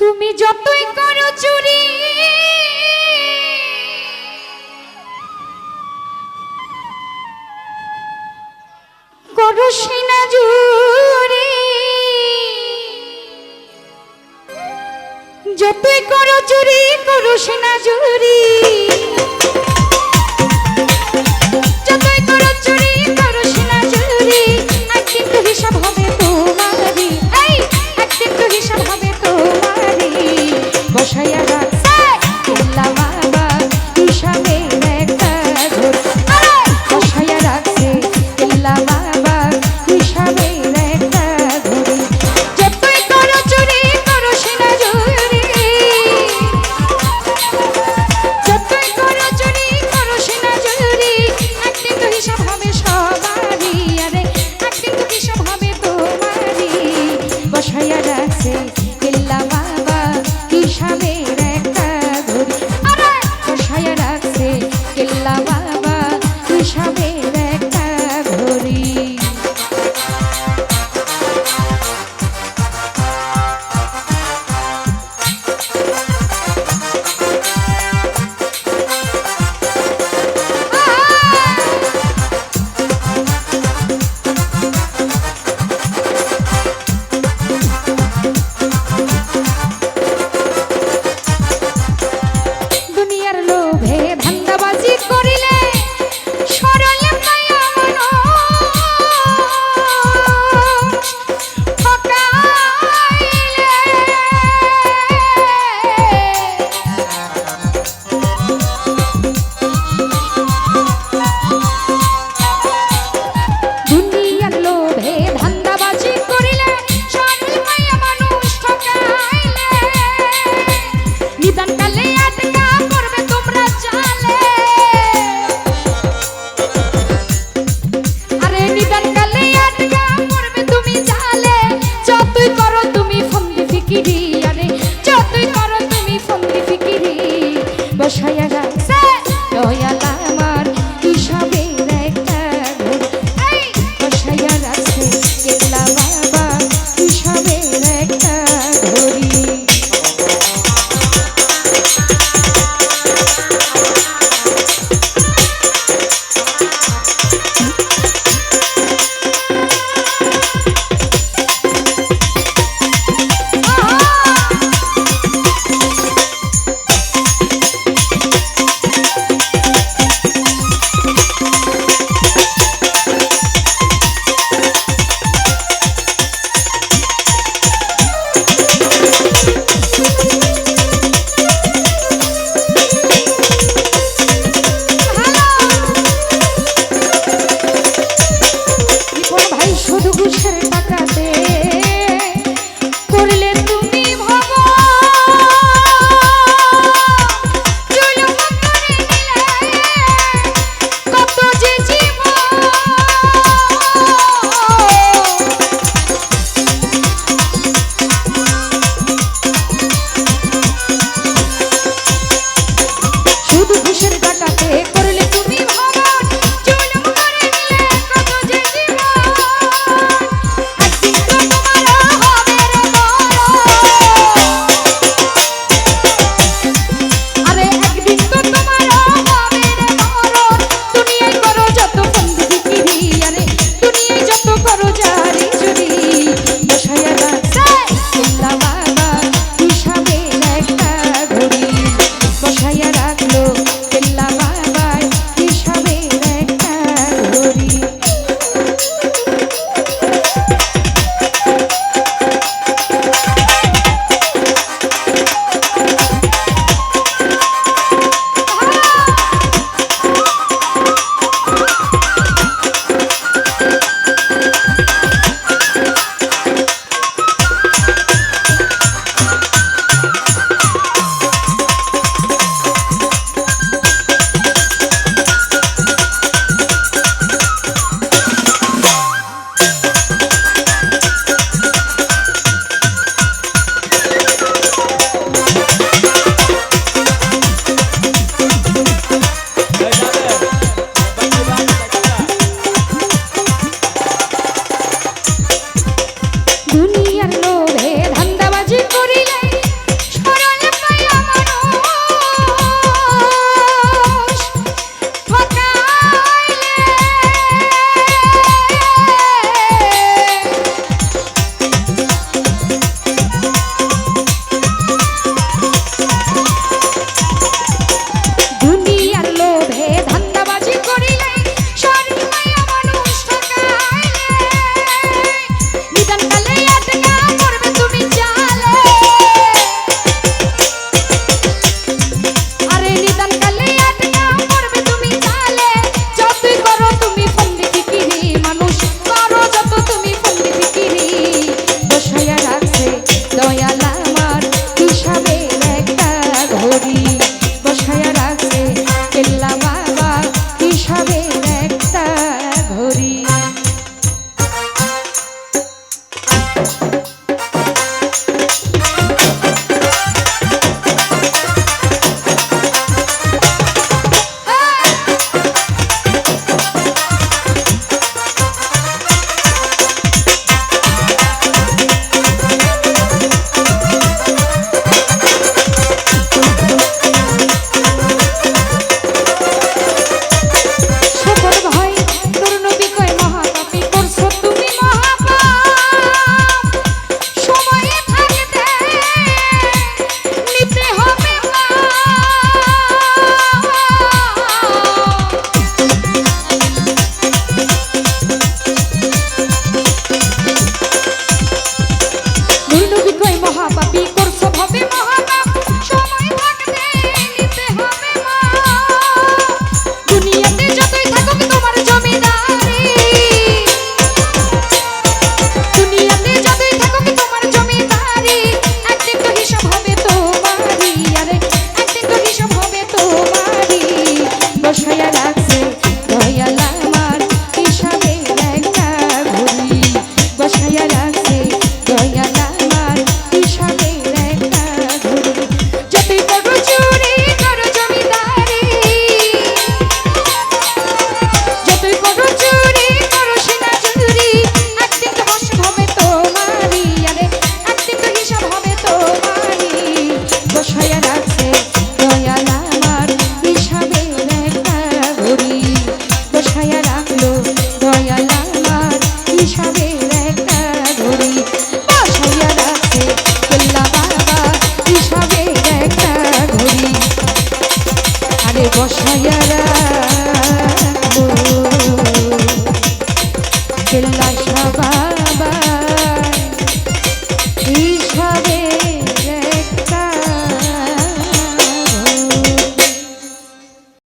তুমি যতই করো চুরি করো সিনা জুরি, যতই করো চুরি করো সিনা জুরি, যতই করো চুরি করো সিনা জুরি, একদিন তো হিসাব হবে তোমারই, এই একদিন তো হিসাব হবে তোমারই। বসাইয়া রাখছে কেল্লা বাবা হিসাবের একটা ঘর, বসাইয়া রাখছে কেল্লা বাবা হিসাবের একটা ঘর। যতই করো চুরি করো সিনা জুরি, যতই করো চুরি করো সিনা জুরি, একদিন তো হিসাব হবে সবারই, আরে একদিন তো হিসাব হবে তোমারই। বসাইয়া রাখছে কেল্লা বাবা হিসাবের একটা ঘড়ি, আরে বসাইয়া রাখছে কেল্লা বাবা হিসাবের একটা ঘড়ি। দুনিয়ার লোভে ধান্দাবাজি করিলে সরল মায়া মানুষ ঠকাইলে, দুনিয়ার লোভে ধান্দাবাজি করিলে সরল মায়া মানুষ ঠকাইলে, নিদান কালে আটকা পড়বে তোমরা জালে, আরে নিদান কালে আটকা পড়বে তুমি জালে। যতই করো তুমি ফন্দি ফিকিরি,